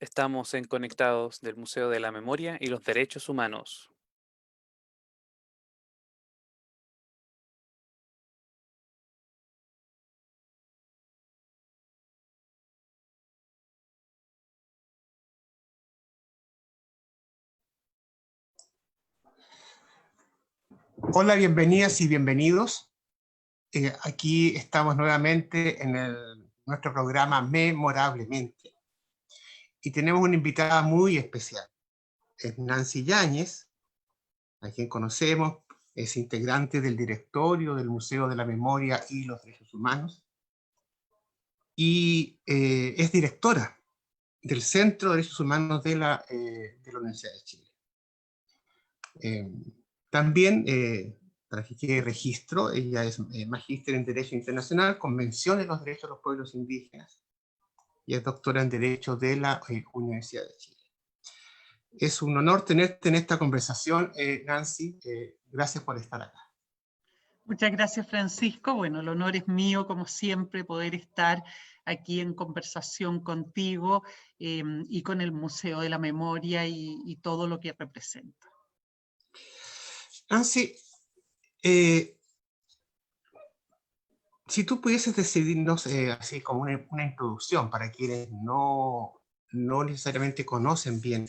Estamos en Conectados del Museo de la Memoria y los Derechos Humanos. Hola, bienvenidas y bienvenidos. Aquí estamos nuevamente en nuestro programa Memorablemente. Y tenemos una invitada muy especial. Es Nancy Yáñez, a quien conocemos, es integrante del directorio del Museo de la Memoria y los Derechos Humanos. Y es directora del Centro de Derechos Humanos de la Universidad de Chile. Eh, También, para que quede registro, ella es magíster en Derecho Internacional, Convención de los Derechos de los Pueblos Indígenas, y es doctora en Derecho de la Universidad de Chile. Es un honor tenerte en esta conversación, Nancy. Gracias por estar acá. Muchas gracias, Francisco. Bueno, el honor es mío, como siempre, poder estar aquí en conversación contigo y con el Museo de la Memoria y todo lo que representa. Nancy, si tú pudieses decidirnos así como una introducción para quienes no necesariamente conocen bien,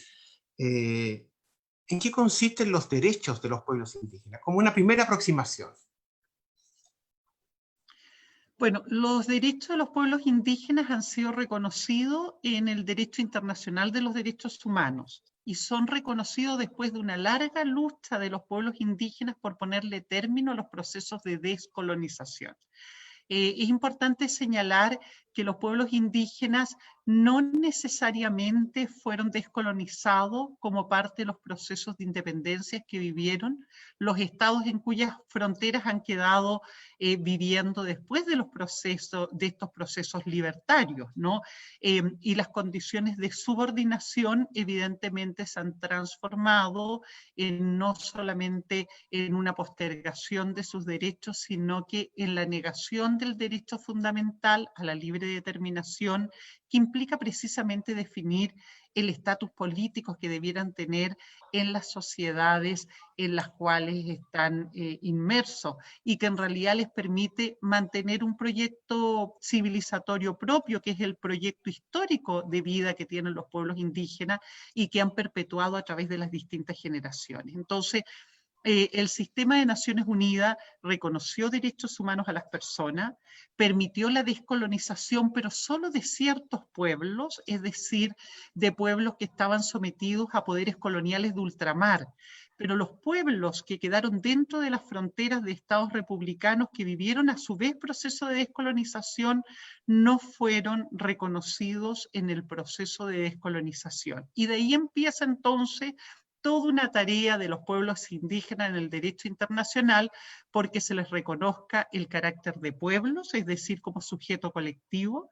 ¿en qué consisten los derechos de los pueblos indígenas? Como una primera aproximación. Bueno, los derechos de los pueblos indígenas han sido reconocidos en el derecho internacional de los derechos humanos y son reconocidos después de una larga lucha de los pueblos indígenas por ponerle término a los procesos de descolonización. Es importante señalar que los pueblos indígenas no necesariamente fueron descolonizados como parte de los procesos de independencia que vivieron los estados en cuyas fronteras han quedado viviendo después de estos procesos libertarios, ¿no? Y las condiciones de subordinación evidentemente se han transformado no solamente en una postergación de sus derechos, sino que en la negación del derecho fundamental a la libre determinación, que implica precisamente definir el estatus político que debieran tener en las sociedades en las cuales están inmersos y que en realidad les permite mantener un proyecto civilizatorio propio, que es el proyecto histórico de vida que tienen los pueblos indígenas y que han perpetuado a través de las distintas generaciones. Entonces, el sistema de Naciones Unidas reconoció derechos humanos a las personas, permitió la descolonización, pero solo de ciertos pueblos, es decir, de pueblos que estaban sometidos a poderes coloniales de ultramar. Pero los pueblos que quedaron dentro de las fronteras de estados republicanos que vivieron a su vez proceso de descolonización no fueron reconocidos en el proceso de descolonización. Y de ahí empieza entonces toda una tarea de los pueblos indígenas en el derecho internacional porque se les reconozca el carácter de pueblos, es decir, como sujeto colectivo,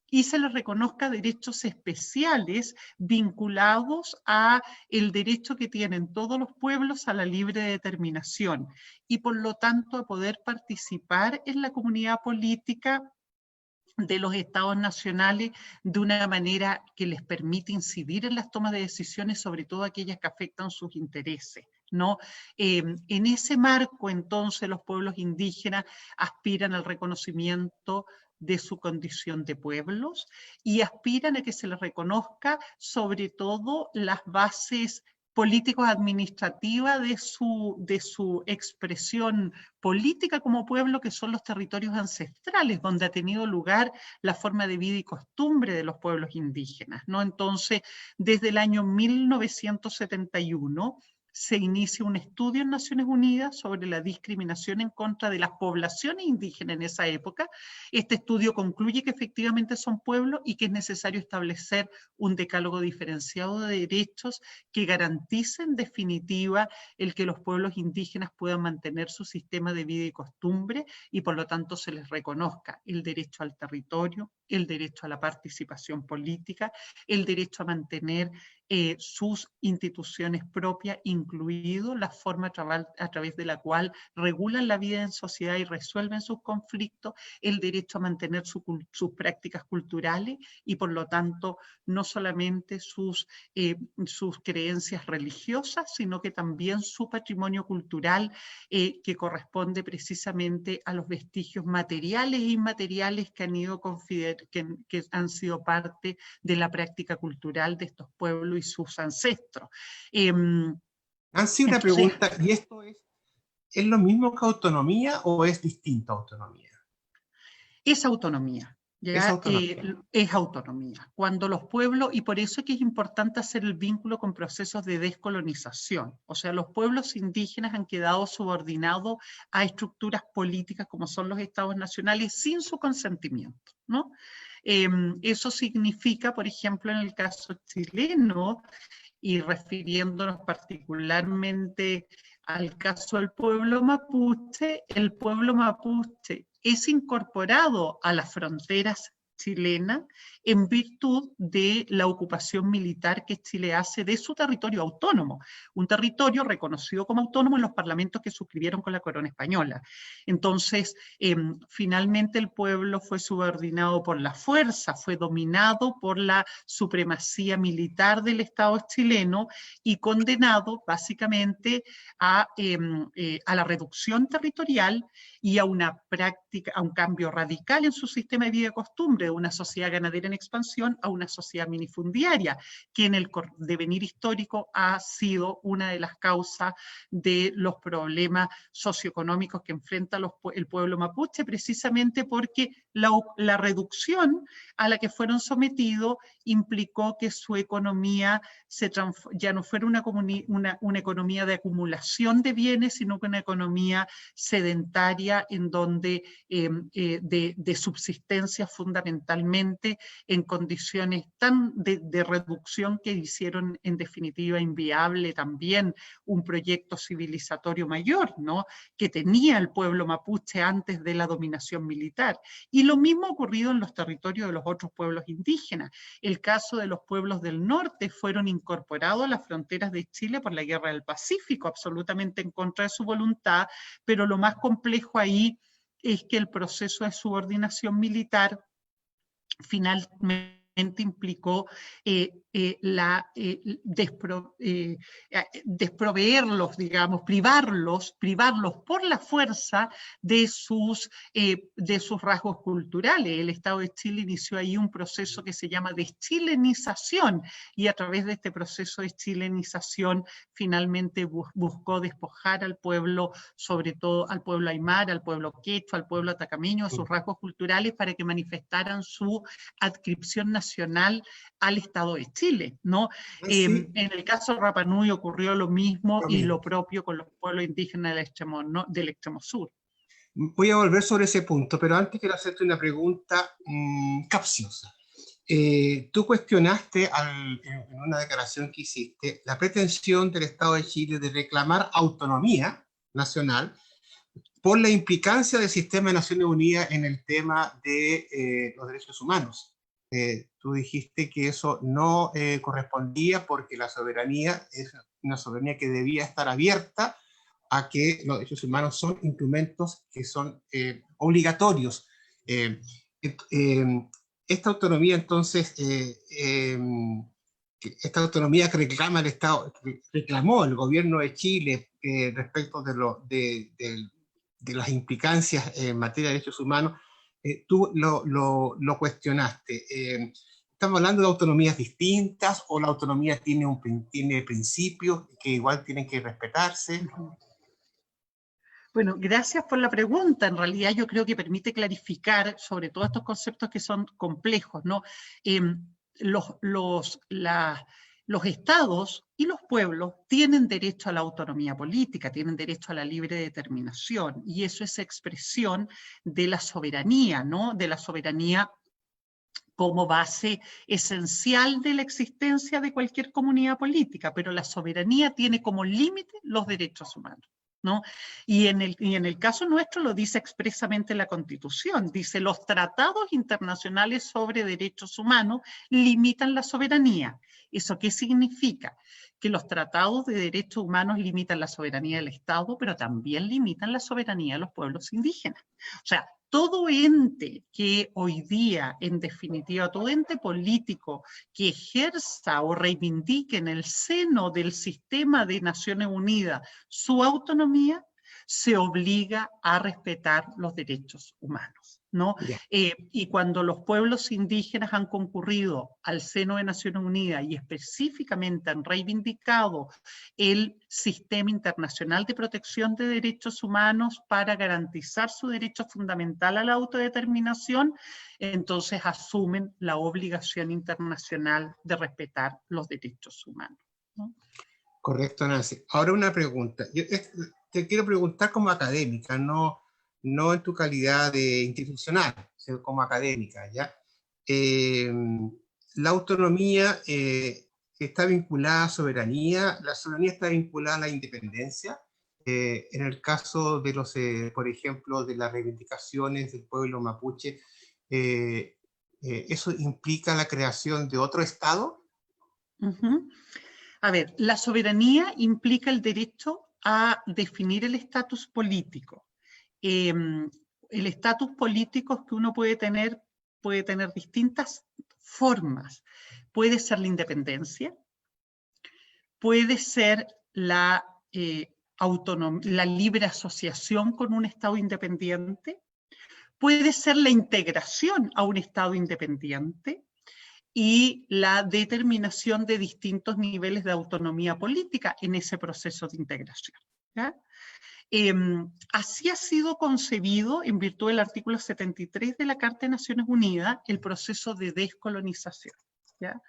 y se les reconozca derechos especiales vinculados a el derecho que tienen todos los pueblos a la libre determinación y por lo tanto a poder participar en la comunidad política de los estados nacionales de una manera que les permite incidir en las tomas de decisiones, sobre todo aquellas que afectan sus intereses, ¿no? En ese marco, entonces, los pueblos indígenas aspiran al reconocimiento de su condición de pueblos y aspiran a que se les reconozca sobre todo las bases políticos administrativa de su expresión política como pueblo, que son los territorios ancestrales, donde ha tenido lugar la forma de vida y costumbre de los pueblos indígenas, ¿no? Entonces, desde el año 1971, se inicia un estudio en Naciones Unidas sobre la discriminación en contra de las poblaciones indígenas en esa época. Este estudio concluye que efectivamente son pueblos y que es necesario establecer un decálogo diferenciado de derechos que garanticen en definitiva el que los pueblos indígenas puedan mantener su sistema de vida y costumbre y por lo tanto se les reconozca el derecho al territorio, el derecho a la participación política, el derecho a mantener sus instituciones propias, incluido la forma a través de la cual regulan la vida en sociedad y resuelven sus conflictos, el derecho a mantener sus prácticas culturales y por lo tanto no solamente sus creencias religiosas, sino que también su patrimonio cultural que corresponde precisamente a los vestigios materiales e inmateriales que han sido parte de la práctica cultural de estos pueblos y sus ancestros. Nancy, una Entonces, pregunta, ¿y esto es lo mismo que autonomía o es distinto a autonomía? es autonomía. Es ¿Ya? autonomía. Es autonomía. Cuando los pueblos, y por eso es que es importante hacer el vínculo con procesos de descolonización, o sea, los pueblos indígenas han quedado subordinados a estructuras políticas como son los estados nacionales sin su consentimiento, ¿no? Eso significa, por ejemplo, en el caso chileno, y refiriéndonos particularmente al caso del pueblo mapuche, el pueblo mapuche es incorporado a las fronteras chilenas en virtud de la ocupación militar que Chile hace de su territorio autónomo, un territorio reconocido como autónomo en los parlamentos que suscribieron con la corona española. Entonces, finalmente el pueblo fue subordinado por la fuerza, fue dominado por la supremacía militar del Estado chileno y condenado básicamente a la reducción territorial y a una práctica, a un cambio radical en su sistema de vida y costumbre, de una sociedad ganadera en expansión a una sociedad minifundiaria, que en el devenir histórico ha sido una de las causas de los problemas socioeconómicos que enfrenta el pueblo mapuche, precisamente porque la reducción a la que fueron sometidos implicó que su economía ya no fuera una economía de acumulación de bienes, sino que una economía sedentaria en donde de subsistencia fundamentalmente en condiciones tan de reducción que hicieron en definitiva inviable también un proyecto civilizatorio mayor, ¿no? Que tenía el pueblo mapuche antes de la dominación militar. Y lo mismo ha ocurrido en los territorios de los otros pueblos indígenas. El caso de los pueblos del norte fueron incorporados a las fronteras de Chile por la Guerra del Pacífico, absolutamente en contra de su voluntad, pero lo más complejo ahí es que el proceso de subordinación militar finalmente implicó desproveerlos, digamos, privarlos por la fuerza de sus rasgos culturales. El Estado de Chile inició ahí un proceso que se llama deschilenización y a través de este proceso de chilenización finalmente buscó despojar al pueblo, sobre todo al pueblo aymara, al pueblo quechua, al pueblo atacameño, de sus rasgos culturales para que manifestaran su adscripción nacional al Estado de Chile, ¿no? Sí. En el caso de Rapa Nui ocurrió lo mismo y También. lo propio con los pueblos indígenas del extremo sur. Voy a volver sobre ese punto, pero antes quiero hacerte una pregunta capciosa. Tú cuestionaste en una declaración que hiciste la pretensión del Estado de Chile de reclamar autonomía nacional por la implicancia del sistema de Naciones Unidas en el tema de los derechos humanos. Tú dijiste que eso no correspondía porque la soberanía es una soberanía que debía estar abierta a que los derechos humanos son instrumentos que son obligatorios. Esta autonomía, entonces, esta autonomía que reclama el Estado, que reclamó el gobierno de Chile respecto de las implicancias en materia de derechos humanos, tú lo cuestionaste. ¿Estamos hablando de autonomías distintas o la autonomía tiene principios que igual tienen que respetarse? Bueno, gracias por la pregunta. En realidad yo creo que permite clarificar sobre todo estos conceptos que son complejos, ¿no? Los estados y los pueblos tienen derecho a la autonomía política, tienen derecho a la libre determinación, y eso es expresión de la soberanía, ¿no? De la soberanía como base esencial de la existencia de cualquier comunidad política, pero la soberanía tiene como límite los derechos humanos. ¿no? Y en el caso nuestro lo dice expresamente la Constitución, dice los tratados internacionales sobre derechos humanos limitan la soberanía. ¿Eso qué significa? Que los tratados de derechos humanos limitan la soberanía del Estado, pero también limitan la soberanía de los pueblos indígenas. O sea, todo ente que hoy día, en definitiva, todo ente político que ejerza o reivindique en el seno del sistema de Naciones Unidas su autonomía, se obliga a respetar los derechos humanos, ¿no? Ya. Y cuando los pueblos indígenas han concurrido al seno de Naciones Unidas y específicamente han reivindicado el sistema internacional de protección de derechos humanos para garantizar su derecho fundamental a la autodeterminación, entonces asumen la obligación internacional de respetar los derechos humanos, ¿no? Correcto, Nancy. Ahora una pregunta. Te quiero preguntar como académica, no en tu calidad de institucional, sino como académica, ¿ya? La autonomía está vinculada a soberanía, la soberanía está vinculada a la independencia. En el caso de los, por ejemplo, de las reivindicaciones del pueblo mapuche, ¿eso implica la creación de otro Estado? Uh-huh. A ver, la soberanía implica el derecho a definir el estatus político. El estatus político que uno puede tener distintas formas. Puede ser la independencia, puede ser la libre asociación con un Estado independiente, puede ser la integración a un Estado independiente, y la determinación de distintos niveles de autonomía política en ese proceso de integración, ¿ya? Así ha sido concebido, en virtud del artículo 73 de la Carta de Naciones Unidas, el proceso de descolonización, ¿ya?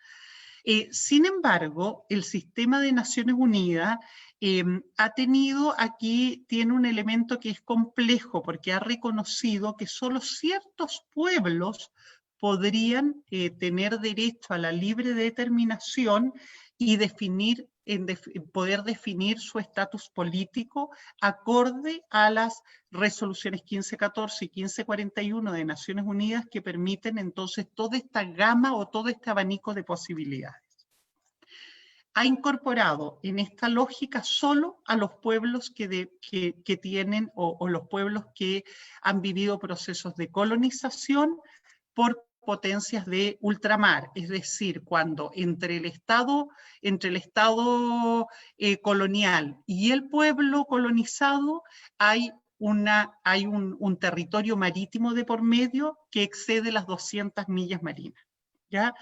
Sin embargo, el sistema de Naciones Unidas tiene un elemento que es complejo, porque ha reconocido que solo ciertos pueblos podrían tener derecho a la libre determinación y poder definir su estatus político acorde a las resoluciones 1514 y 1541 de Naciones Unidas, que permiten entonces toda esta gama o todo este abanico de posibilidades. Ha incorporado en esta lógica solo a los pueblos que tienen o los pueblos que han vivido procesos de colonización por potencias de ultramar, es decir, cuando entre el Estado colonial y el pueblo colonizado hay un territorio marítimo de por medio que excede las 200 millas marinas, ¿ya?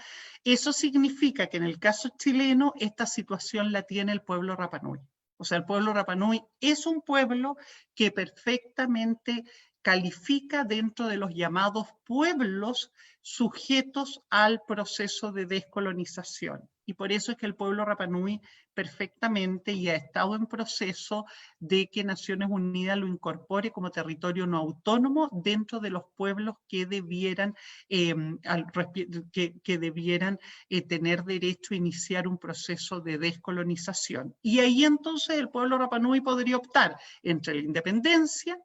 Eso significa que en el caso chileno esta situación la tiene el pueblo Rapa Nui. O sea, el pueblo Rapa Nui es un pueblo que perfectamente califica dentro de los llamados pueblos sujetos al proceso de descolonización. Y por eso es que el pueblo Rapa Nui perfectamente y ha estado en proceso de que Naciones Unidas lo incorpore como territorio no autónomo dentro de los pueblos que debieran, tener derecho a iniciar un proceso de descolonización. Y ahí entonces el pueblo Rapa Nui podría optar entre la independencia,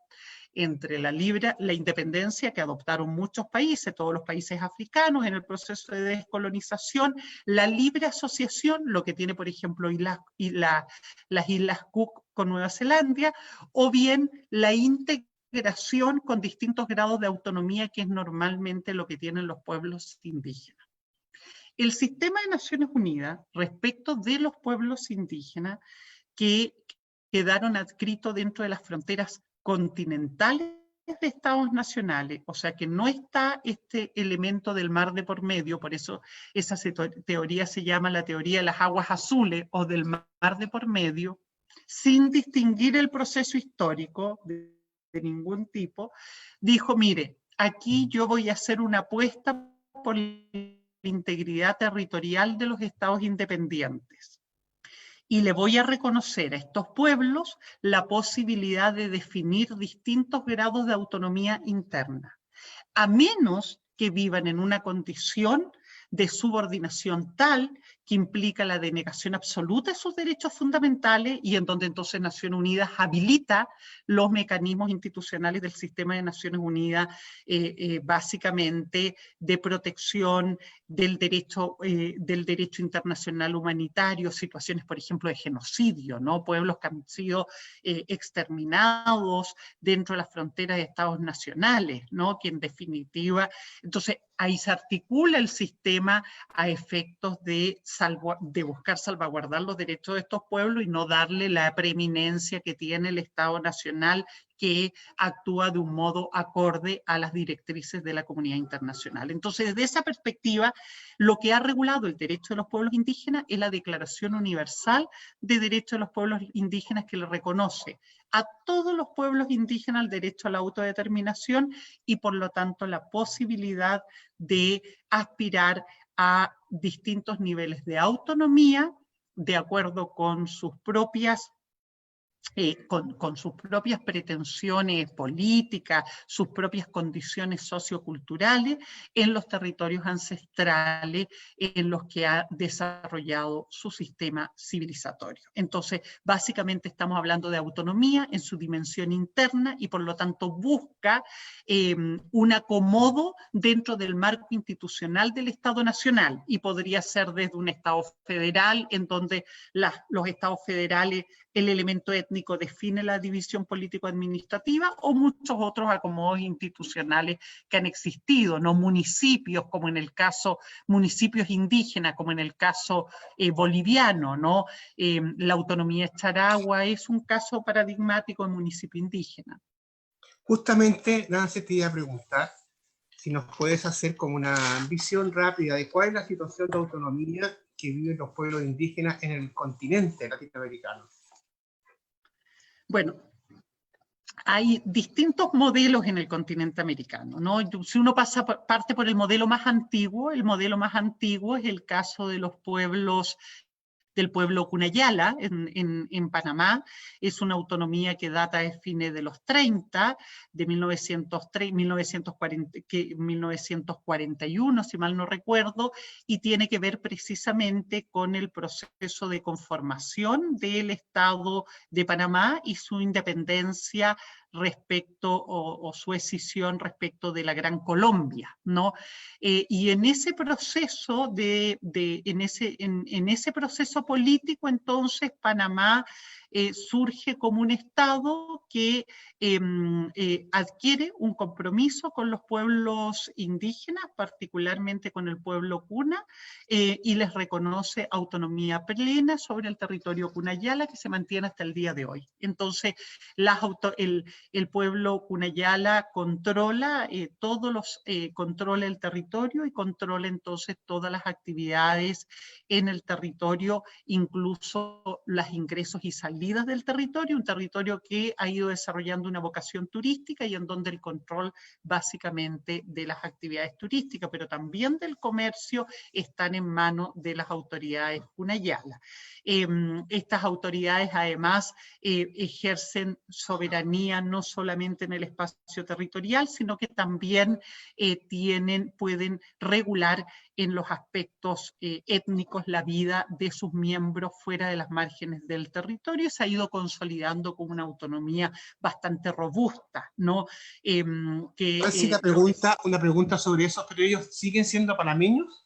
entre la independencia que adoptaron muchos países, todos los países africanos en el proceso de descolonización, la libre asociación, lo que tiene por ejemplo las Islas Cook con Nueva Zelanda, o bien la integración con distintos grados de autonomía, que es normalmente lo que tienen los pueblos indígenas. El sistema de Naciones Unidas, respecto de los pueblos indígenas que quedaron adscritos dentro de las fronteras continentales de estados nacionales, o sea que no está este elemento del mar de por medio, por eso esa teoría se llama la teoría de las aguas azules o del mar de por medio, sin distinguir el proceso histórico de ningún tipo, dijo, mire, aquí yo voy a hacer una apuesta por la integridad territorial de los estados independientes. Y le voy a reconocer a estos pueblos la posibilidad de definir distintos grados de autonomía interna, a menos que vivan en una condición de subordinación tal que implica la denegación absoluta de sus derechos fundamentales y en donde entonces Naciones Unidas habilita los mecanismos institucionales del sistema de Naciones Unidas, básicamente de protección del derecho internacional humanitario, situaciones, por ejemplo, de genocidio, ¿no? Pueblos que han sido exterminados dentro de las fronteras de estados nacionales, ¿no? Que en definitiva, entonces ahí se articula el sistema a efectos de buscar salvaguardar los derechos de estos pueblos y no darle la preeminencia que tiene el Estado Nacional, que actúa de un modo acorde a las directrices de la comunidad internacional. Entonces, desde esa perspectiva, lo que ha regulado el derecho de los pueblos indígenas es la Declaración Universal de Derechos de los Pueblos Indígenas, que le reconoce a todos los pueblos indígenas el derecho a la autodeterminación y por lo tanto la posibilidad de aspirar a distintos niveles de autonomía de acuerdo con sus propias con sus propias pretensiones políticas, sus propias condiciones socioculturales en los territorios ancestrales en los que ha desarrollado su sistema civilizatorio. Entonces, básicamente estamos hablando de autonomía en su dimensión interna y por lo tanto busca un acomodo dentro del marco institucional del Estado Nacional y podría ser desde un Estado federal en donde los Estados federales, el elemento étnico define la división político-administrativa o muchos otros acomodos institucionales que han existido, ¿no? Municipios, como en el caso, municipios indígenas, como en el caso boliviano, ¿no? La autonomía de Charagua es un caso paradigmático de municipio indígena. Justamente, Nancy, te iba a preguntar si nos puedes hacer como una visión rápida de cuál es la situación de autonomía que viven los pueblos indígenas en el continente latinoamericano. Bueno, hay distintos modelos en el continente americano, ¿no? Si uno parte por el modelo más antiguo es el caso de los pueblos del pueblo Cunayala en Panamá. Es una autonomía que data de fines de los 30, de 1941, si mal no recuerdo, y tiene que ver precisamente con el proceso de conformación del Estado de Panamá y su independencia respecto o su escisión respecto de la Gran Colombia, ¿no? Y en ese proceso en ese proceso político, entonces Panamá surge como un Estado que adquiere un compromiso con los pueblos indígenas, particularmente con el pueblo Cuna, y les reconoce autonomía plena sobre el territorio Cunayala que se mantiene hasta el día de hoy. Entonces, el pueblo Cunayala controla controla el territorio y controla entonces todas las actividades en el territorio, incluso los ingresos y salidas del territorio, un territorio que ha ido desarrollando una vocación turística y en donde el control básicamente de las actividades turísticas, pero también del comercio, están en manos de las autoridades Cunayala. Estas autoridades además ejercen soberanía no solamente en el espacio territorial, sino que también pueden regular en los aspectos étnicos la vida de sus miembros fuera de las márgenes del territorio y se ha ido consolidando con una autonomía bastante robusta, ¿no? Una pregunta sobre eso, pero ellos siguen siendo panameños.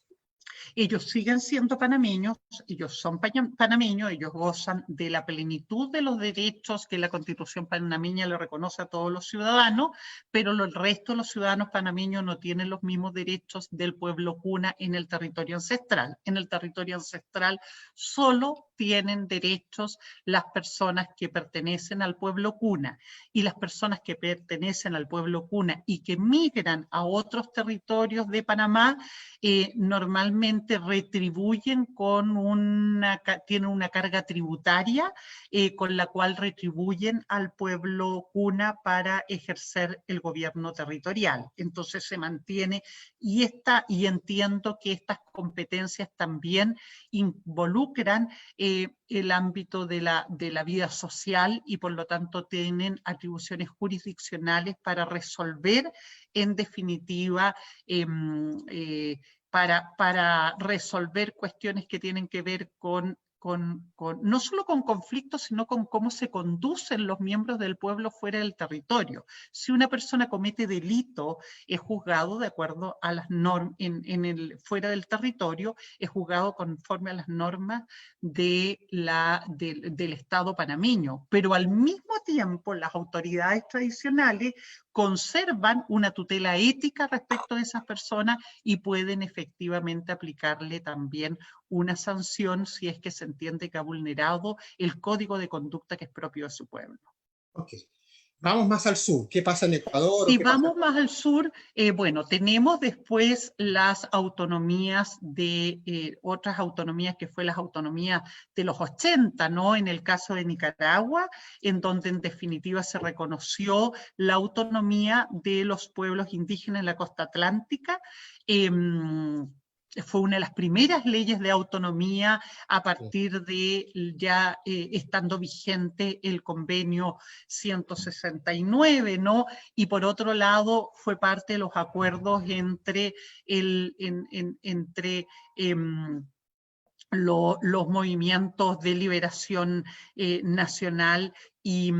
Ellos siguen siendo panameños, ellos son panameños, ellos gozan de la plenitud de los derechos que la Constitución panameña le reconoce a todos los ciudadanos, pero el resto de los ciudadanos panameños no tienen los mismos derechos del pueblo Cuna en el territorio ancestral. En el territorio ancestral solo tienen derechos las personas que pertenecen al pueblo Cuna, y las personas que pertenecen al pueblo Cuna y que migran a otros territorios de Panamá normalmente retribuyen tienen una carga tributaria con la cual retribuyen al pueblo Cuna para ejercer el gobierno territorial. Entonces se mantiene y entiendo que estas competencias también involucran el ámbito de la vida social y por lo tanto tienen atribuciones jurisdiccionales para resolver en definitiva para resolver cuestiones que tienen que ver no solo con conflictos, sino con cómo se conducen los miembros del pueblo fuera del territorio. Si una persona comete delito, es juzgado de acuerdo a las normas, fuera del territorio, es juzgado conforme a las normas del Estado panameño. Pero al mismo tiempo, las autoridades tradicionales conservan una tutela ética respecto de esas personas y pueden efectivamente aplicarle también una sanción si es que se entiende que ha vulnerado el código de conducta que es propio de su pueblo. Ok. Vamos más al sur. ¿Qué pasa en Ecuador? Si ¿Qué pasa? vamos más al sur, bueno, tenemos después las autonomías de otras autonomías que fue las autonomías de los 80, ¿no? En el caso de Nicaragua, en donde en definitiva se reconoció la autonomía de los pueblos indígenas en la costa atlántica. Fue una de las primeras leyes de autonomía a partir de ya estando vigente el convenio 169, ¿no? Y por otro lado fue parte de los acuerdos entre los movimientos de liberación nacional y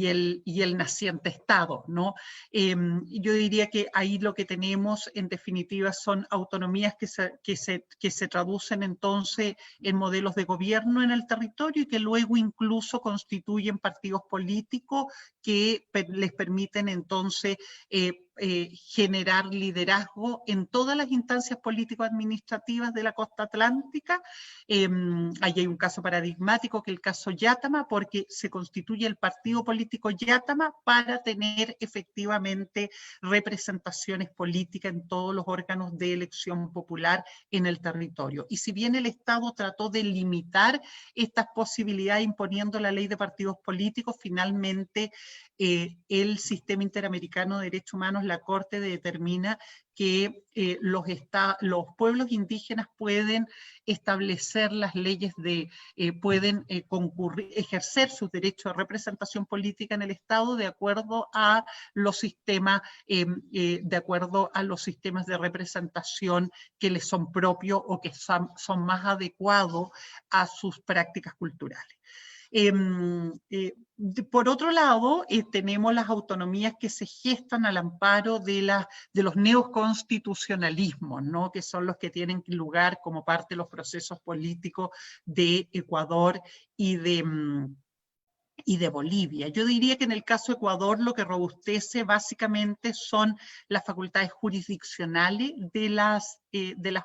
el naciente Estado, ¿no? Yo diría que ahí lo que tenemos en definitiva son autonomías que se traducen entonces en modelos de gobierno en el territorio y que luego incluso constituyen partidos políticos que les permiten entonces generar liderazgo en todas las instancias político-administrativas de la costa atlántica. Ahí hay un caso paradigmático que es el caso Yátama, porque se constituye el partido político Yátama para tener efectivamente representaciones políticas en todos los órganos de elección popular en el territorio. Y si bien el Estado trató de limitar estas posibilidades imponiendo la ley de partidos políticos, finalmente el Sistema Interamericano de Derechos Humanos, la Corte determina que los pueblos indígenas pueden establecer las leyes pueden ejercer sus derechos de representación política en el Estado de acuerdo a los sistemas, de representación que les son propios o que son más adecuados a sus prácticas culturales. Por otro lado, tenemos las autonomías que se gestan al amparo de los neoconstitucionalismos, ¿no? Que son los que tienen lugar como parte de los procesos políticos de Ecuador y de Bolivia. Yo diría que en el caso de Ecuador lo que robustece básicamente son las facultades jurisdiccionales de las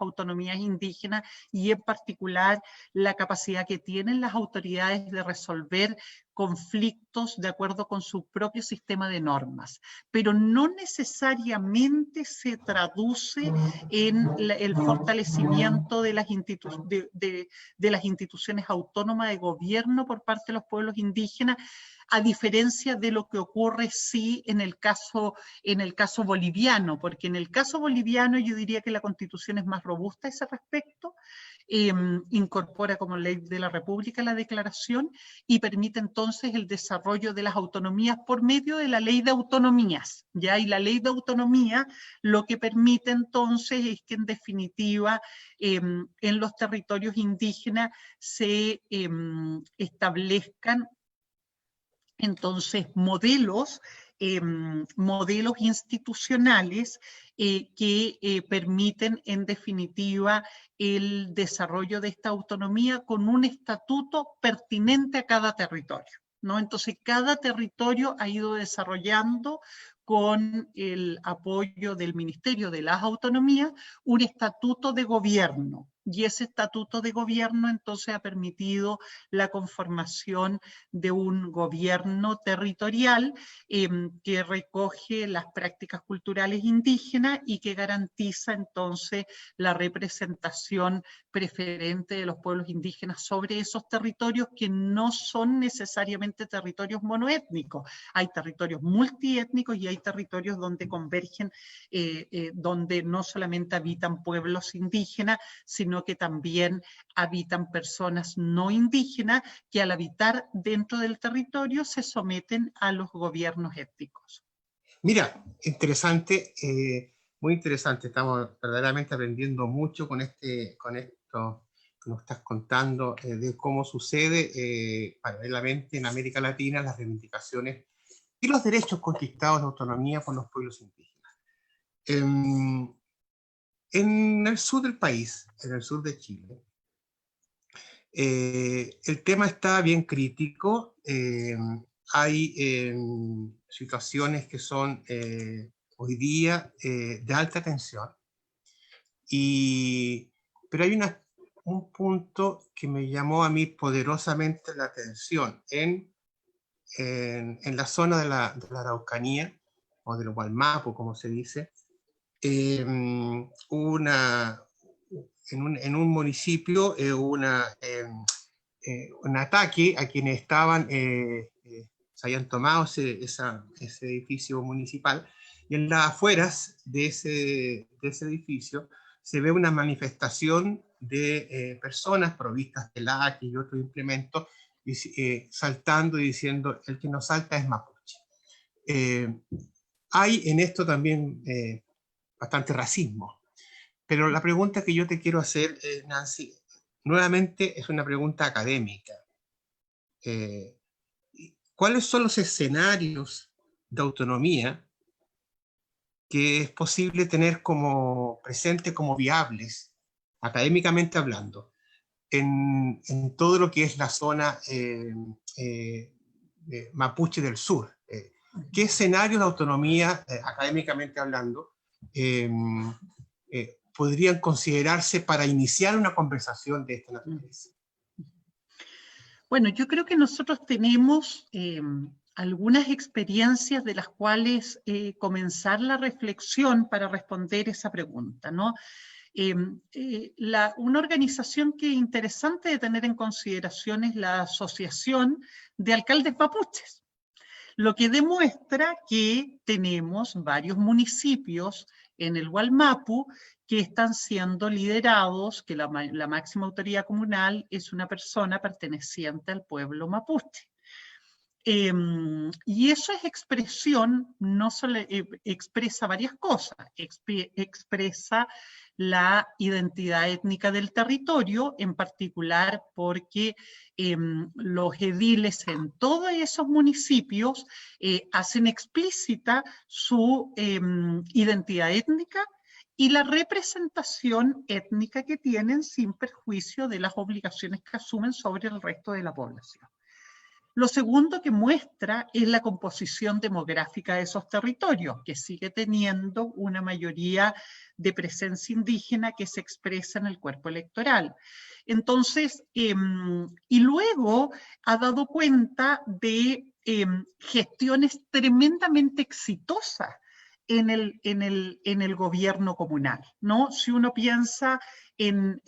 autonomías indígenas y en particular la capacidad que tienen las autoridades de resolver conflictos de acuerdo con su propio sistema de normas, pero no necesariamente se traduce en el fortalecimiento de las instituciones autónomas de gobierno por parte de los pueblos indígenas, a diferencia de lo que ocurre sí en el caso boliviano, porque en el caso boliviano yo diría que la Constitución es más robusta a ese respecto, incorpora como ley de la República la declaración y permite entonces el desarrollo de las autonomías por medio de la ley de autonomías, ¿ya? Y la ley de autonomía lo que permite entonces es que en definitiva en los territorios indígenas se establezcan entonces modelos institucionales que permiten en definitiva el desarrollo de esta autonomía con un estatuto pertinente a cada territorio, ¿no? Entonces cada territorio ha ido desarrollando con el apoyo del Ministerio de las Autonomías un estatuto de gobierno. Y ese estatuto de gobierno entonces ha permitido la conformación de un gobierno territorial que recoge las prácticas culturales indígenas y que garantiza entonces la representación preferente de los pueblos indígenas sobre esos territorios que no son necesariamente territorios monoétnicos. Hay territorios multiétnicos y hay territorios donde convergen, donde no solamente habitan pueblos indígenas, sino que también habitan personas no indígenas que al habitar dentro del territorio se someten a los gobiernos étnicos. Mira, interesante. muy interesante. Estamos verdaderamente aprendiendo mucho con esto que nos estás contando de cómo sucede paralelamente en América Latina las reivindicaciones y los derechos conquistados de autonomía por los pueblos indígenas. En el sur del país, en el sur de Chile, el tema está bien crítico. Hay situaciones que son hoy día de alta tensión, pero hay un punto que me llamó a mí poderosamente la atención en la zona de la Araucanía, o del Gualmapu, como se dice, en un municipio, un ataque a quienes se habían tomado ese edificio municipal, y en las afueras de ese edificio se ve una manifestación de personas provistas de LAC y otros implementos, saltando y diciendo: el que nos salta es mapuche. Hay en esto también bastante racismo. Pero la pregunta que yo te quiero hacer, Nancy, nuevamente es una pregunta académica. ¿Cuáles son los escenarios de autonomía que es posible tener como presente, como viables, académicamente hablando, en todo lo que es la zona mapuche del sur? ¿Qué escenarios de autonomía, académicamente hablando, podrían considerarse para iniciar una conversación de esta naturaleza? Bueno, yo creo que nosotros tenemos algunas experiencias de las cuales comenzar la reflexión para responder esa pregunta, ¿no? Una organización que es interesante de tener en consideración es la Asociación de Alcaldes Mapuches, lo que demuestra que tenemos varios municipios en el Gualmapu que están siendo liderados, que la máxima autoridad comunal es una persona perteneciente al pueblo mapuche. Y eso es expresión, no solo expresa varias cosas, expresa la identidad étnica del territorio, en particular porque los ediles en todos esos municipios hacen explícita su identidad étnica y la representación étnica que tienen, sin perjuicio de las obligaciones que asumen sobre el resto de la población. Lo segundo que muestra es la composición demográfica de esos territorios, que sigue teniendo una mayoría de presencia indígena que se expresa en el cuerpo electoral. Entonces, y luego ha dado cuenta de gestiones tremendamente exitosas en el gobierno comunal, ¿no? Si uno piensa en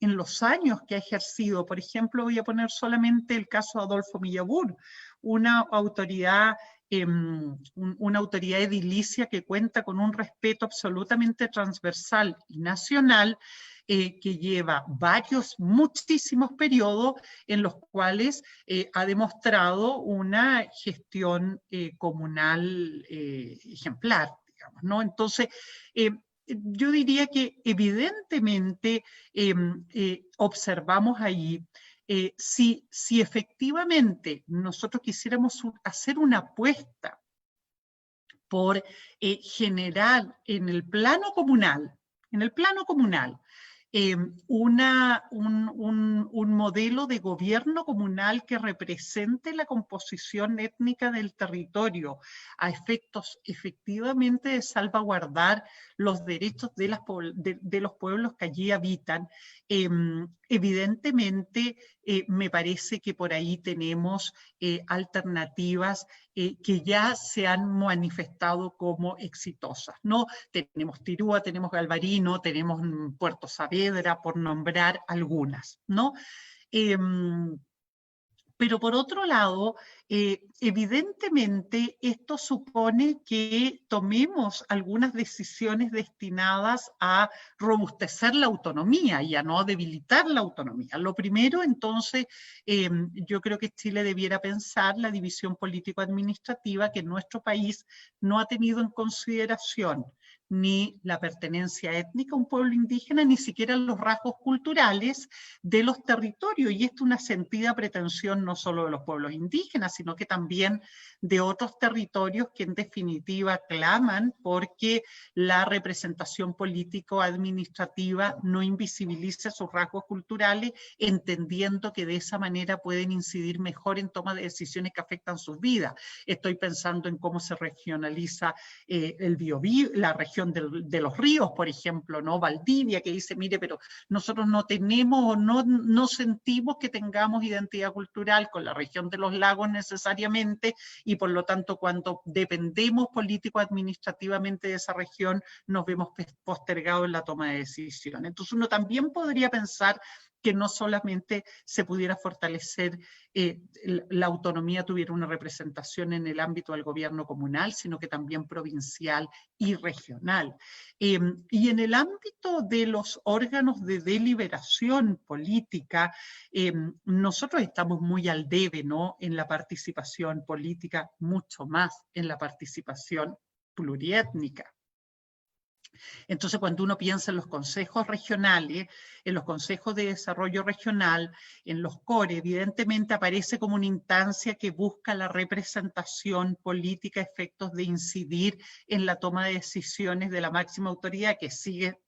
los años que ha ejercido, por ejemplo, voy a poner solamente el caso de Adolfo Millabur, una autoridad edilicia que cuenta con un respeto absolutamente transversal y nacional, que lleva muchísimos periodos en los cuales ha demostrado una gestión comunal ejemplar, digamos, ¿no? Entonces, yo diría que evidentemente observamos ahí si efectivamente nosotros quisiéramos hacer una apuesta por generar en el plano comunal, un modelo de gobierno comunal que represente la composición étnica del territorio a efectos efectivamente de salvaguardar los derechos de los pueblos que allí habitan. Evidentemente, me parece que por ahí tenemos alternativas que ya se han manifestado como exitosas, ¿no? Tenemos Tirúa, tenemos Galvarino, tenemos Puerto Saavedra, por nombrar algunas, ¿no? Pero por otro lado, evidentemente esto supone que tomemos algunas decisiones destinadas a robustecer la autonomía y a no debilitar la autonomía. Lo primero, entonces, yo creo que Chile debiera pensar la división político-administrativa que nuestro país no ha tenido en consideración ni la pertenencia étnica a un pueblo indígena, ni siquiera los rasgos culturales de los territorios. Y esto es una sentida pretensión no solo de los pueblos indígenas, sino que también de otros territorios que en definitiva claman porque la representación político-administrativa no invisibilice sus rasgos culturales, entendiendo que de esa manera pueden incidir mejor en toma de decisiones que afectan sus vidas. Estoy pensando en cómo se regionaliza el Biobío, la región de los ríos, por ejemplo, ¿no? Valdivia, que dice, mire, pero nosotros no tenemos o no sentimos que tengamos identidad cultural con la región de los lagos necesariamente, y por lo tanto cuando dependemos político-administrativamente de esa región nos vemos postergados en la toma de decisiones. Entonces uno también podría pensar que no solamente se pudiera fortalecer la autonomía, tuviera una representación en el ámbito del gobierno comunal, sino que también provincial y regional. Y en el ámbito de los órganos de deliberación política, nosotros estamos muy al debe, ¿no?, en la participación política, mucho más en la participación pluriétnica. Entonces, cuando uno piensa en los consejos regionales, en los consejos de desarrollo regional, en los CORE, evidentemente aparece como una instancia que busca la representación política, efectos de incidir en la toma de decisiones de la máxima autoridad, que sigue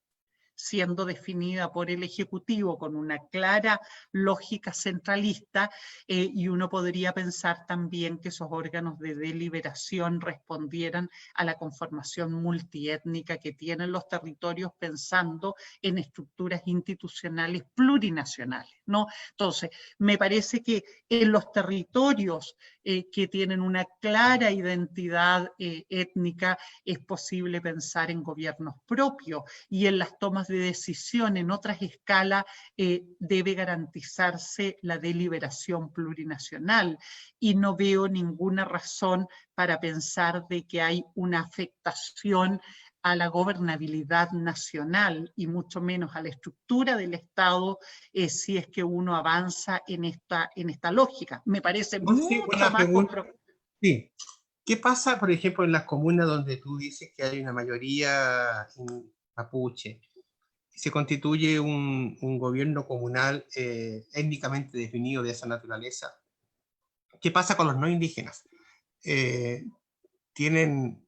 siendo definida por el Ejecutivo con una clara lógica centralista, y uno podría pensar también que esos órganos de deliberación respondieran a la conformación multiétnica que tienen los territorios, pensando en estructuras institucionales plurinacionales, ¿no? Entonces, me parece que en los territorios que tienen una clara identidad étnica es posible pensar en gobiernos propios, y en las tomas de decisión en otras escalas debe garantizarse la deliberación plurinacional, y no veo ninguna razón para pensar de que hay una afectación a la gobernabilidad nacional y mucho menos a la estructura del Estado si es que uno avanza en esta lógica. Me parece mucho más comprometedor. Sí. ¿Qué pasa, por ejemplo, en las comunas donde tú dices que hay una mayoría mapuche? Se constituye un gobierno comunal étnicamente definido de esa naturaleza. ¿Qué pasa con los no indígenas? ¿Tienen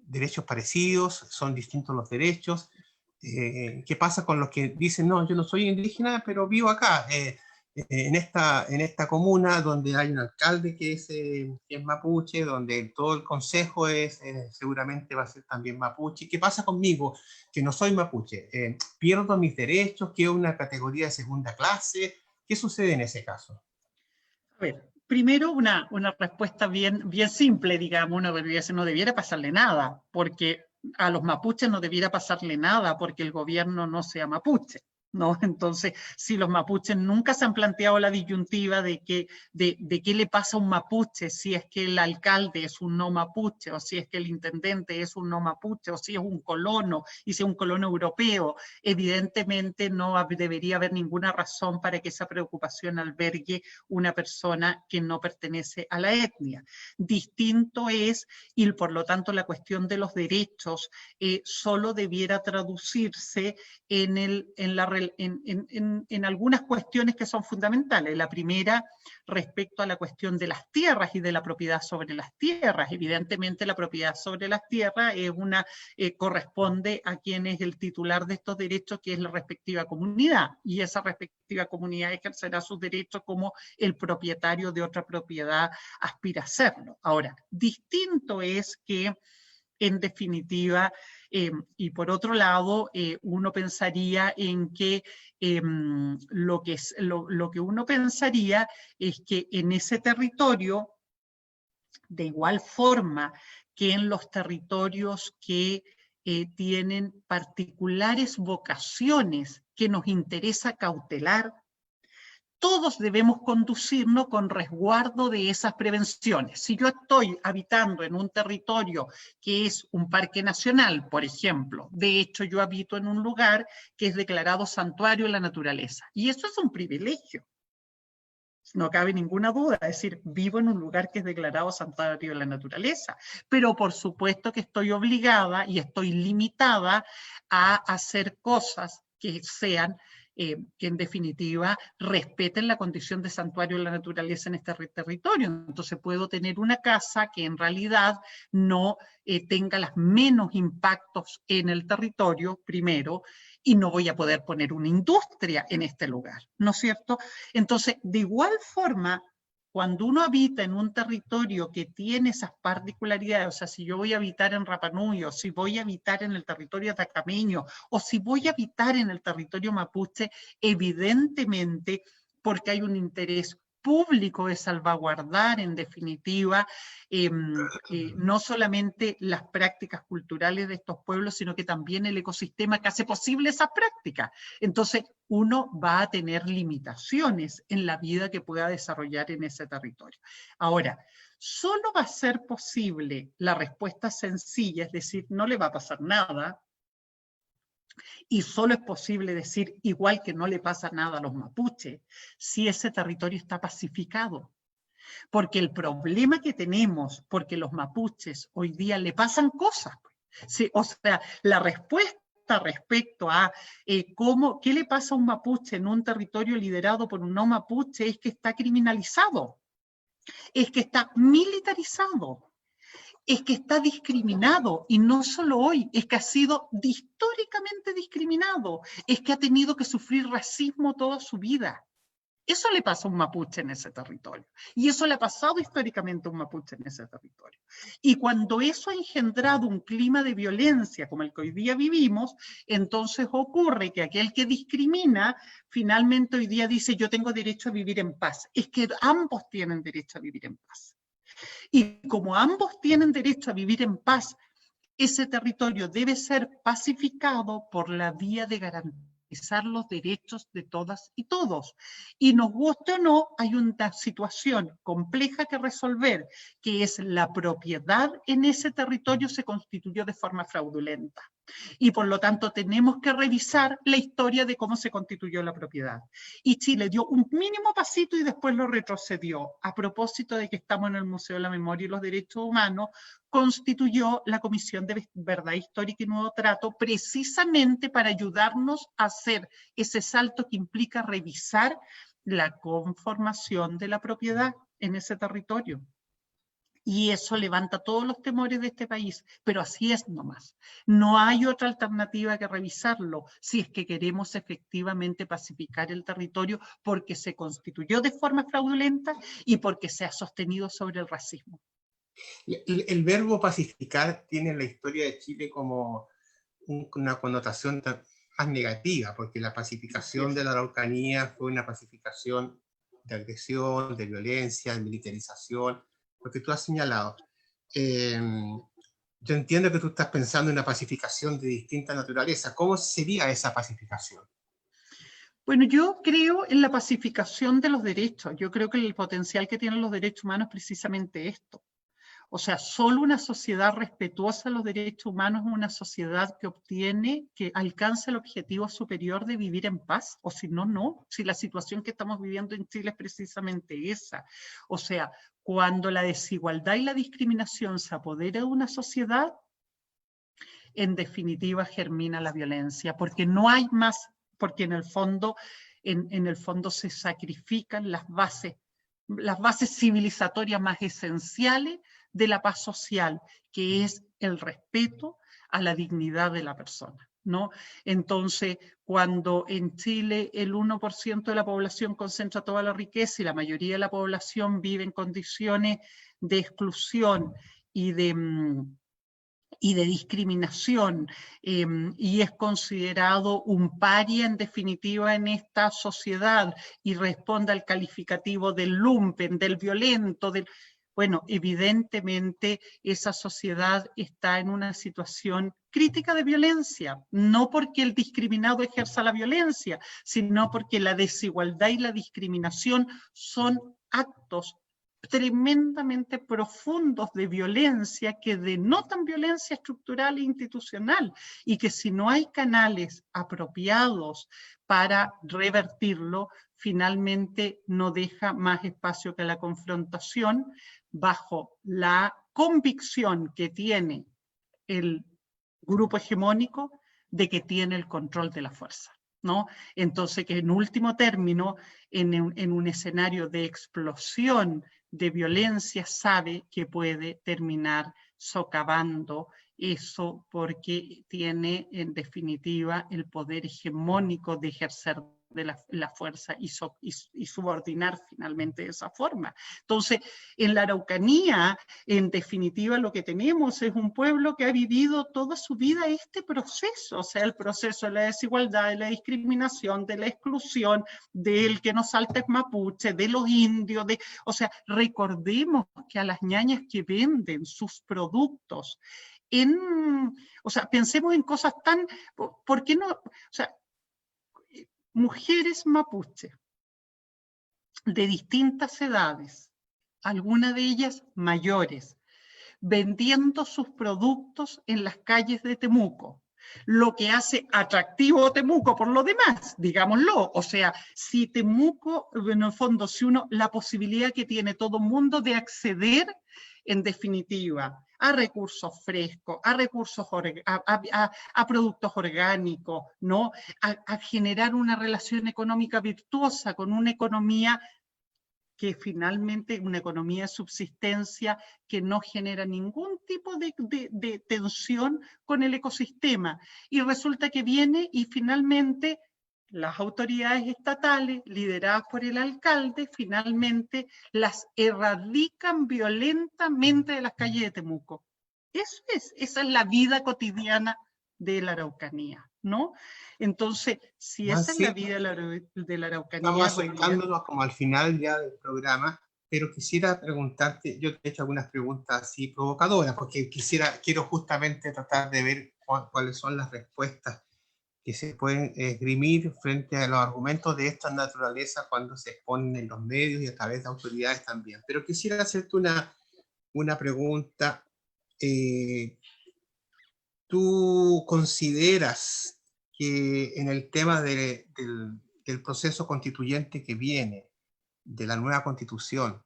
derechos parecidos? ¿Son distintos los derechos? ¿Qué pasa con los que dicen, no, yo no soy indígena, pero vivo acá? En esta comuna donde hay un alcalde que es mapuche, donde todo el consejo seguramente va a ser también mapuche. ¿Qué pasa conmigo, que no soy mapuche? ¿Pierdo mis derechos? ¿Quedo una categoría de segunda clase? ¿Qué sucede en ese caso? A ver, primero una respuesta bien simple, digamos. Uno no debiera pasarle nada, porque a los mapuches no debiera pasarle nada porque el gobierno no sea mapuche, ¿no? Entonces, si los mapuches nunca se han planteado la disyuntiva de qué le pasa a un mapuche si es que el alcalde es un no mapuche, o si es que el intendente es un no mapuche, o si es un colono, y si es un colono europeo, evidentemente no debería haber ninguna razón para que esa preocupación albergue una persona que no pertenece a la etnia. Distinto es, y por lo tanto la cuestión de los derechos solo debiera traducirse en algunas cuestiones que son fundamentales. La primera, respecto a la cuestión de las tierras y de la propiedad sobre las tierras. Evidentemente la propiedad sobre las tierras corresponde a quien es el titular de estos derechos, que es la respectiva comunidad, y esa respectiva comunidad ejercerá sus derechos como el propietario de otra propiedad aspira a hacerlo. Ahora, distinto es que, en definitiva, y por otro lado, uno pensaría en que lo que uno pensaría es que en ese territorio, de igual forma que en los territorios que tienen particulares vocaciones que nos interesa cautelar, todos debemos conducirnos con resguardo de esas prevenciones. Si yo estoy habitando en un territorio que es un parque nacional, por ejemplo, de hecho yo habito en un lugar que es declarado santuario de la naturaleza, y eso es un privilegio. No cabe ninguna duda, es decir, vivo en un lugar que es declarado santuario de la naturaleza, pero por supuesto que estoy obligada y estoy limitada a hacer cosas que sean, que en definitiva respeten la condición de santuario de la naturaleza en este territorio. Entonces puedo tener una casa que en realidad no tenga los menos impactos en el territorio, primero, y no voy a poder poner una industria en este lugar, ¿no es cierto? Entonces, de igual forma, cuando uno habita en un territorio que tiene esas particularidades, o sea, si yo voy a habitar en Rapa Nui, o si voy a habitar en el territorio atacameño, o si voy a habitar en el territorio mapuche, evidentemente, porque hay un interés público de salvaguardar, en definitiva, no solamente las prácticas culturales de estos pueblos, sino que también el ecosistema que hace posible esas prácticas. Entonces, uno va a tener limitaciones en la vida que pueda desarrollar en ese territorio. Ahora, solo va a ser posible la respuesta sencilla, es decir, no le va a pasar nada, y solo es posible decir, igual que no le pasa nada a los mapuches, si ese territorio está pacificado. Porque el problema que tenemos, porque los mapuches hoy día le pasan cosas, ¿sí? O sea, la respuesta respecto a qué le pasa a un mapuche en un territorio liderado por un no mapuche es que está criminalizado, es que está militarizado, es que está discriminado, y no solo hoy, es que ha sido históricamente discriminado, es que ha tenido que sufrir racismo toda su vida. Eso le pasa a un mapuche en ese territorio. Y eso le ha pasado históricamente a un mapuche en ese territorio. Y cuando eso ha engendrado un clima de violencia como el que hoy día vivimos, entonces ocurre que aquel que discrimina, finalmente hoy día dice, yo tengo derecho a vivir en paz. Es que ambos tienen derecho a vivir en paz. Y como ambos tienen derecho a vivir en paz, ese territorio debe ser pacificado por la vía de garantizar los derechos de todas y todos. Y nos guste o no, hay una situación compleja que resolver, que es la propiedad en ese territorio se constituyó de forma fraudulenta. Y por lo tanto tenemos que revisar la historia de cómo se constituyó la propiedad. Y Chile dio un mínimo pasito y después lo retrocedió. A propósito de que estamos en el Museo de la Memoria y los Derechos Humanos, constituyó la Comisión de Verdad Histórica y Nuevo Trato precisamente para ayudarnos a hacer ese salto que implica revisar la conformación de la propiedad en ese territorio. Y eso levanta todos los temores de este país, pero así es nomás. No hay otra alternativa que revisarlo si es que queremos efectivamente pacificar el territorio, porque se constituyó de forma fraudulenta y porque se ha sostenido sobre el racismo. El verbo pacificar tiene en la historia de Chile como una connotación más negativa, porque la pacificación de la Araucanía fue una pacificación de agresión, de violencia, de militarización, lo que tú has señalado. Yo entiendo que tú estás pensando en una pacificación de distinta naturaleza. ¿Cómo sería esa pacificación? Bueno, yo creo en la pacificación de los derechos. Yo creo que el potencial que tienen los derechos humanos es precisamente esto. O sea, solo una sociedad respetuosa de los derechos humanos es una sociedad que alcanza el objetivo superior de vivir en paz, o si no, no. Si la situación que estamos viviendo en Chile es precisamente esa. O sea, cuando la desigualdad y la discriminación se apodera de una sociedad, en definitiva germina la violencia, porque no hay más, porque en el fondo se sacrifican las bases civilizatorias más esenciales de la paz social, que es el respeto a la dignidad de la persona, ¿no? Entonces, cuando en Chile el 1% de la población concentra toda la riqueza y la mayoría de la población vive en condiciones de exclusión y de discriminación, y es considerado un paria en definitiva en esta sociedad y responde al calificativo del lumpen, del violento, bueno, evidentemente esa sociedad está en una situación crítica de violencia, no porque el discriminado ejerza la violencia, sino porque la desigualdad y la discriminación son actos tremendamente profundos de violencia que denotan violencia estructural e institucional, y que si no hay canales apropiados para revertirlo, finalmente no deja más espacio que la confrontación, bajo la convicción que tiene el grupo hegemónico de que tiene el control de la fuerza, ¿no? Entonces, que en último término, en un escenario de explosión de violencia, sabe que puede terminar socavando eso, porque tiene en definitiva el poder hegemónico de ejercer de la fuerza y subordinar finalmente de esa forma. Entonces, en la Araucanía, en definitiva, lo que tenemos es un pueblo que ha vivido toda su vida este proceso, o sea, el proceso de la desigualdad, de la discriminación, de la exclusión, del que no salta es mapuche, de los indios, o sea, recordemos que a las ñañas que venden sus productos o sea, pensemos en cosas tan, ¿por qué no? O sea, mujeres mapuche de distintas edades, algunas de ellas mayores, vendiendo sus productos en las calles de Temuco, lo que hace atractivo Temuco por lo demás, digámoslo. O sea, si Temuco, en el fondo, la posibilidad que tiene todo el mundo de acceder, en definitiva, a recursos frescos, a recursos a productos orgánicos, ¿no? A generar una relación económica virtuosa con una economía que finalmente una economía de subsistencia que no genera ningún tipo de tensión con el ecosistema. Y resulta que viene y finalmente las autoridades estatales, lideradas por el alcalde, finalmente las erradican violentamente de las calles de Temuco. Esa es la vida cotidiana de la Araucanía, ¿no? Entonces, si esa es la vida de la Araucanía... Estamos acercándonos como al final ya del programa, pero quisiera preguntarte, yo te he hecho algunas preguntas así provocadoras, porque quiero justamente tratar de ver cuáles son las respuestas que se pueden esgrimir frente a los argumentos de esta naturaleza cuando se exponen en los medios y a través de autoridades también. Pero quisiera hacerte una pregunta. ¿Tú consideras que en el tema del proceso constituyente que viene, de la nueva constitución,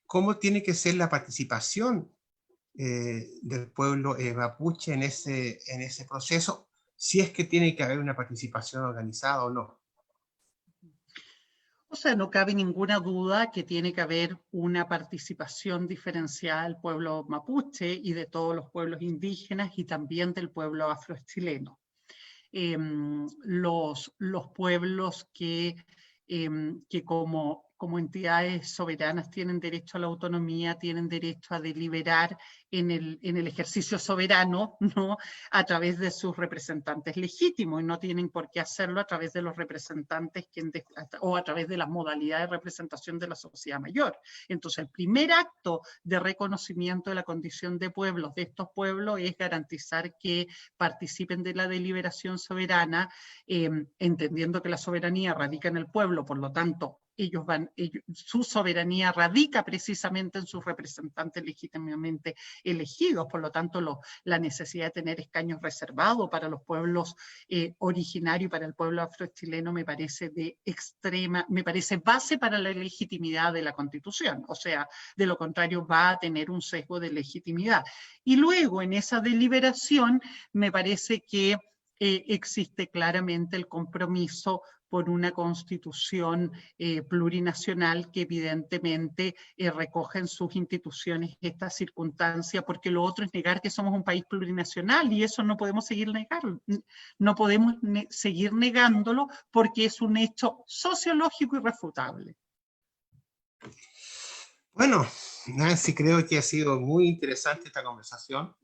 cómo tiene que ser la participación del pueblo mapuche en ese proceso, si es que tiene que haber una participación organizada o no? O sea, no cabe ninguna duda que tiene que haber una participación diferenciada del pueblo mapuche y de todos los pueblos indígenas y también del pueblo afrochileno. Los pueblos que como entidades soberanas tienen derecho a la autonomía, tienen derecho a deliberar en el ejercicio soberano, ¿no? A través de sus representantes legítimos, y no tienen por qué hacerlo a través de los representantes o a través de las modalidades de representación de la sociedad mayor. Entonces, el primer acto de reconocimiento de la condición de pueblos de estos pueblos es garantizar que participen de la deliberación soberana, entendiendo que la soberanía radica en el pueblo, por lo tanto, su soberanía radica precisamente en sus representantes legítimamente elegidos, por lo tanto la necesidad de tener escaños reservados para los pueblos originarios y para el pueblo afrochileno me parece base para la legitimidad de la Constitución, o sea, de lo contrario va a tener un sesgo de legitimidad. Y luego en esa deliberación me parece que existe claramente el compromiso por una constitución plurinacional que evidentemente recoge en sus instituciones esta circunstancia, porque lo otro es negar que somos un país plurinacional y eso no podemos seguir negando, no podemos seguir negándolo porque es un hecho sociológico irrefutable. Bueno, Nancy, creo que ha sido muy interesante esta conversación.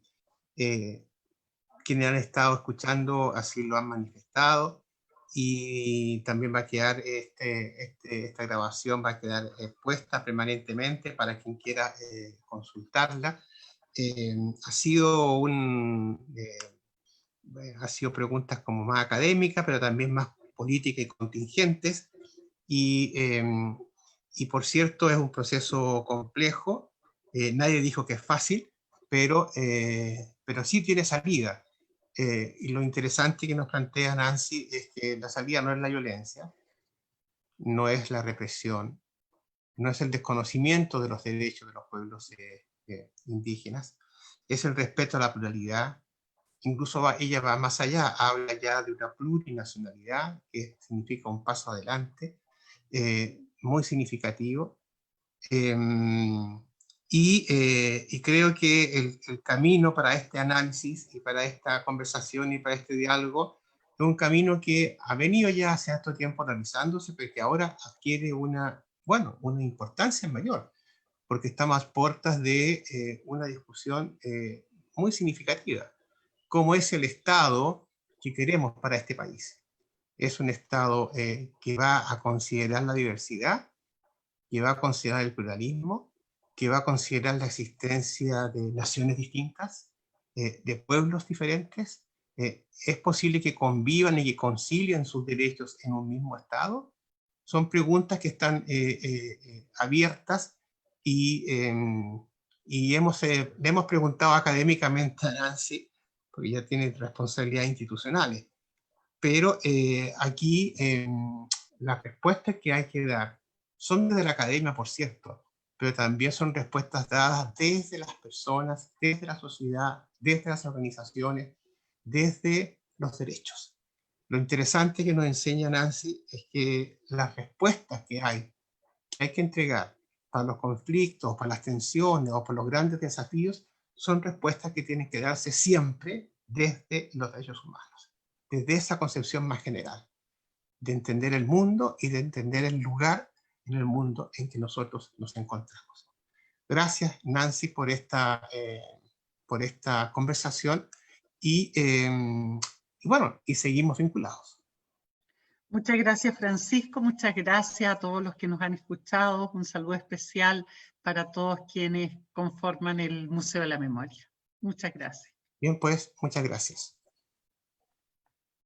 Quienes han estado escuchando así lo han manifestado, y también va a quedar esta grabación va a quedar puesta permanentemente para quien quiera consultarla. Ha sido preguntas como más académicas, pero también más políticas y contingentes, y y por cierto es un proceso complejo, nadie dijo que es fácil, pero sí tiene salida. Y lo interesante que nos plantea Nancy es que la salida no es la violencia, no es la represión, no es el desconocimiento de los derechos de los pueblos indígenas, es el respeto a la pluralidad. Incluso ella va más allá, habla ya de una plurinacionalidad, que significa un paso adelante, muy significativo. Eh, y creo que el camino para este análisis y para esta conversación y para este diálogo es un camino que ha venido ya hace harto tiempo realizándose, pero que ahora adquiere una importancia mayor, porque estamos a puertas de una discusión muy significativa. ¿Cómo es el Estado que queremos para este país? ¿Es un Estado que va a considerar la diversidad, que va a considerar el pluralismo, que va a considerar la existencia de naciones distintas, de pueblos diferentes? ¿Es posible que convivan y que concilien sus derechos en un mismo Estado? Son preguntas que están abiertas y, le hemos preguntado académicamente a Nancy, porque ya tiene responsabilidades institucionales, pero aquí las respuestas que hay que dar son desde la academia, por cierto, pero también son respuestas dadas desde las personas, desde la sociedad, desde las organizaciones, desde los derechos. Lo interesante que nos enseña Nancy es que las respuestas que hay que entregar para los conflictos, para las tensiones o para los grandes desafíos, son respuestas que tienen que darse siempre desde los derechos humanos, desde esa concepción más general, de entender el mundo y de entender el lugar en el mundo en que nosotros nos encontramos. Gracias, Nancy, por esta conversación y bueno, y seguimos vinculados. Muchas gracias, Francisco. Muchas gracias a todos los que nos han escuchado. Un saludo especial para todos quienes conforman el Museo de la Memoria. Muchas gracias. Bien, pues, muchas gracias.